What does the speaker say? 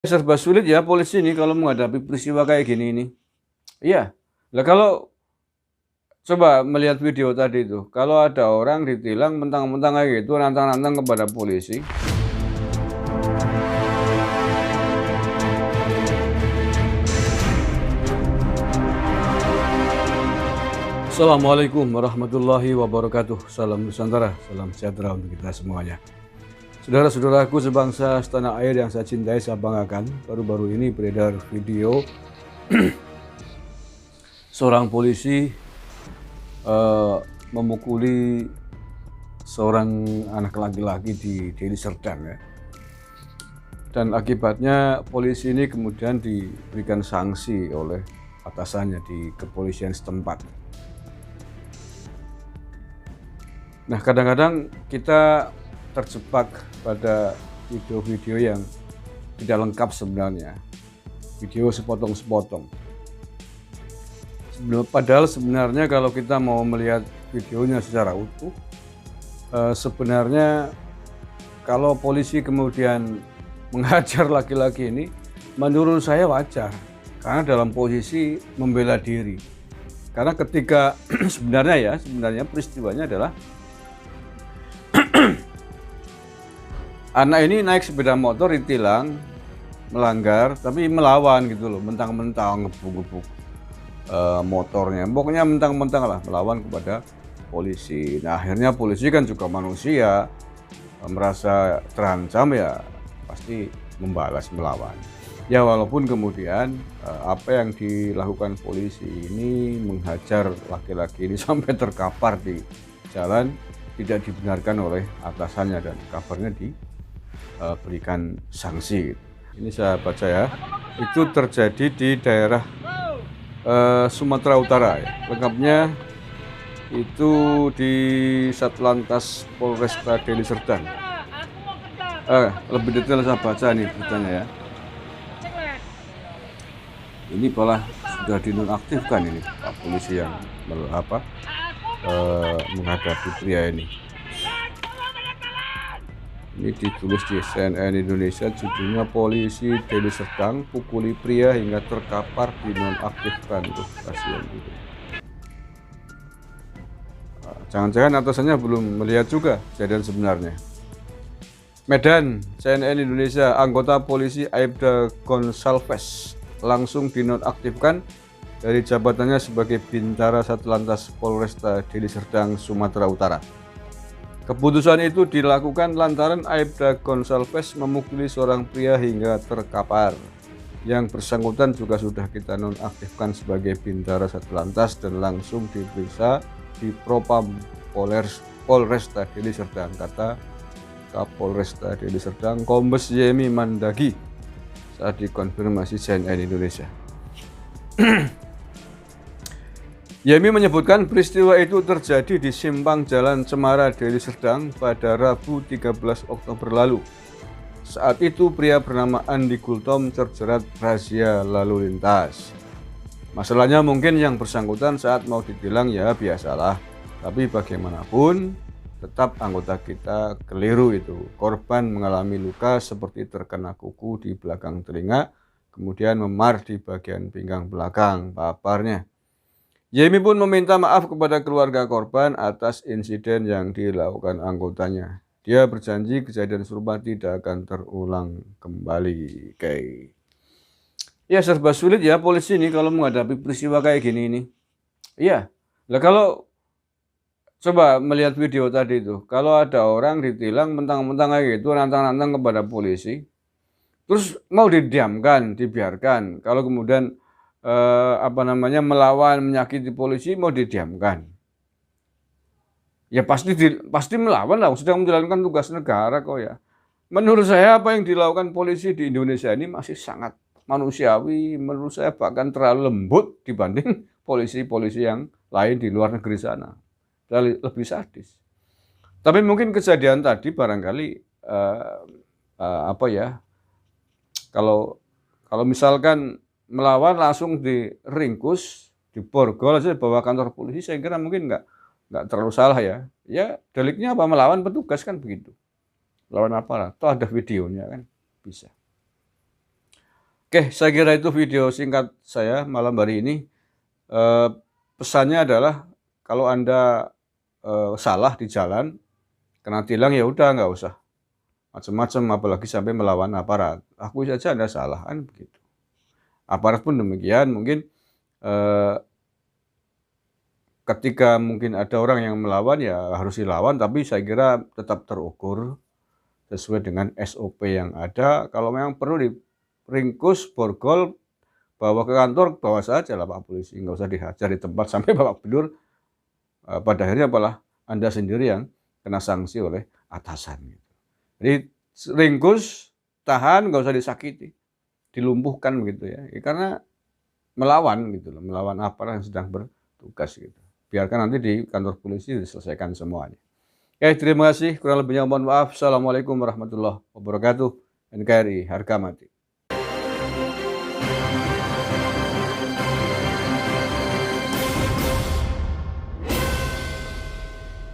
Serba sulit ya polisi ini kalau menghadapi peristiwa kayak gini ini. Iya. Lah kalau coba melihat video tadi itu, kalau ada orang ditilang mentang-mentang kayak gitu, nantang-nantang kepada polisi. Assalamualaikum warahmatullahi wabarakatuh. Salam Nusantara, salam sejahtera untuk kita semuanya. Saudara-saudaraku sebangsa setanah air yang saya cintai, saya banggakan. Baru-baru ini beredar video seorang polisi memukuli seorang anak laki-laki di Deli Serdang ya. Dan akibatnya polisi ini kemudian diberikan sanksi oleh atasannya di kepolisian setempat. Nah, kadang-kadang kita terjebak pada video-video yang tidak lengkap sebenarnya. Video sepotong-sepotong. Padahal sebenarnya kalau kita mau melihat videonya secara utuh, sebenarnya kalau polisi kemudian menghajar laki-laki ini, menurut saya wajar. Karena dalam posisi membela diri. Karena ketika sebenarnya peristiwanya adalah anak ini naik sepeda motor ditilang, melanggar, tapi melawan gitu loh, mentang-mentang ngebuk-ngebuk motornya. Pokoknya mentang-mentang lah melawan kepada polisi. Nah, akhirnya polisi kan juga manusia, merasa terancam ya pasti membalas, melawan. Ya walaupun kemudian apa yang dilakukan polisi ini menghajar laki-laki ini sampai terkapar di jalan, tidak dibenarkan oleh atasannya dan kabarnya diberikan sanksi. Ini saya baca ya, itu terjadi di daerah Sumatera Utara ya. Lengkapnya itu di Satlantas Polresta Deli Serdang. Lebih detail saya baca nih beritanya ya. Ini malah sudah dinonaktifkan ini Pak polisi yang menghadapi pria ini. Ini ditulis di CNN Indonesia, judulnya Polisi Deli Serdang pukuli pria hingga terkapar dinonaktifkan. Tuh, kasihan gitu. Jangan-jangan atasannya belum melihat juga kejadian sebenarnya. Medan, CNN Indonesia, anggota polisi Aibda Gonsalves langsung dinonaktifkan dari jabatannya sebagai Bintara Satlantas Polresta Deli Serdang, Sumatera Utara. Keputusan itu dilakukan lantaran Aibda Gonsalves memukuli seorang pria hingga terkapar. Yang bersangkutan juga sudah kita nonaktifkan sebagai Bintara Satlantas dan langsung diperiksa di Propam Polresta Deli Serdang, kata Kapolresta Deli Serdang Kombes Yemi Mandagi saat dikonfirmasi CNN Indonesia. Yemi menyebutkan peristiwa itu terjadi di simpang Jalan Cemara Deli Serdang pada Rabu 13 Oktober lalu. Saat itu pria bernama Andi Gultom terjerat razia lalu lintas. Masalahnya mungkin yang bersangkutan saat mau ditilang ya biasalah, tapi bagaimanapun tetap anggota kita keliru itu. Korban mengalami luka seperti terkena kuku di belakang telinga, kemudian memar di bagian pinggang belakang, paparnya. Yemi pun meminta maaf kepada keluarga korban atas insiden yang dilakukan anggotanya. Dia berjanji kejadian serupa tidak akan terulang kembali. Oke. Ya serba sulit ya polisi ini kalau menghadapi peristiwa kayak gini ini. Iya. Lah kalau coba melihat video tadi itu, kalau ada orang ditilang mentang-mentang kayak gitu, nantang-nantang kepada polisi, terus mau didiamkan, dibiarkan. Kalau kemudian melawan, menyakiti polisi, mau didiamkan. Ya pasti melawan lah, sedang menjalankan tugas negara kok ya. Menurut saya apa yang dilakukan polisi di Indonesia ini masih sangat manusiawi, menurut saya bahkan terlalu lembut dibanding polisi-polisi yang lain di luar negeri sana. Lebih sadis. Tapi mungkin kejadian tadi barangkali kalau misalkan melawan langsung diringkus, diborgol aja bawa kantor polisi, saya kira mungkin nggak terlalu salah ya. Ya deliknya apa, melawan petugas kan begitu. Lawan aparat, toh ada videonya kan bisa. Oke, saya kira itu video singkat saya malam hari ini. Eh, Pesannya adalah kalau Anda salah di jalan, kena tilang ya udah nggak usah macam-macam, apalagi sampai melawan aparat. Akui saja Anda salah, kan begitu. Aparat pun demikian, mungkin eh, ketika mungkin ada orang yang melawan ya harus dilawan, tapi saya kira tetap terukur sesuai dengan SOP yang ada. Kalau memang perlu diringkus, borgol, bawa ke kantor, bawa saja lah Pak Polisi, nggak usah dihajar di tempat sampai Bapak Belur. Pada akhirnya apalah Anda sendiri yang kena sanksi oleh atasan. Jadi ringkus, tahan, nggak usah disakiti, dilumpuhkan begitu ya. Karena melawan gitu loh, melawan aparat yang sedang bertugas gitu. Biarkan nanti di kantor polisi diselesaikan semuanya. Oke, terima kasih. Kurang lebihnya mohon maaf. Assalamualaikum warahmatullahi wabarakatuh. NKRI harga mati.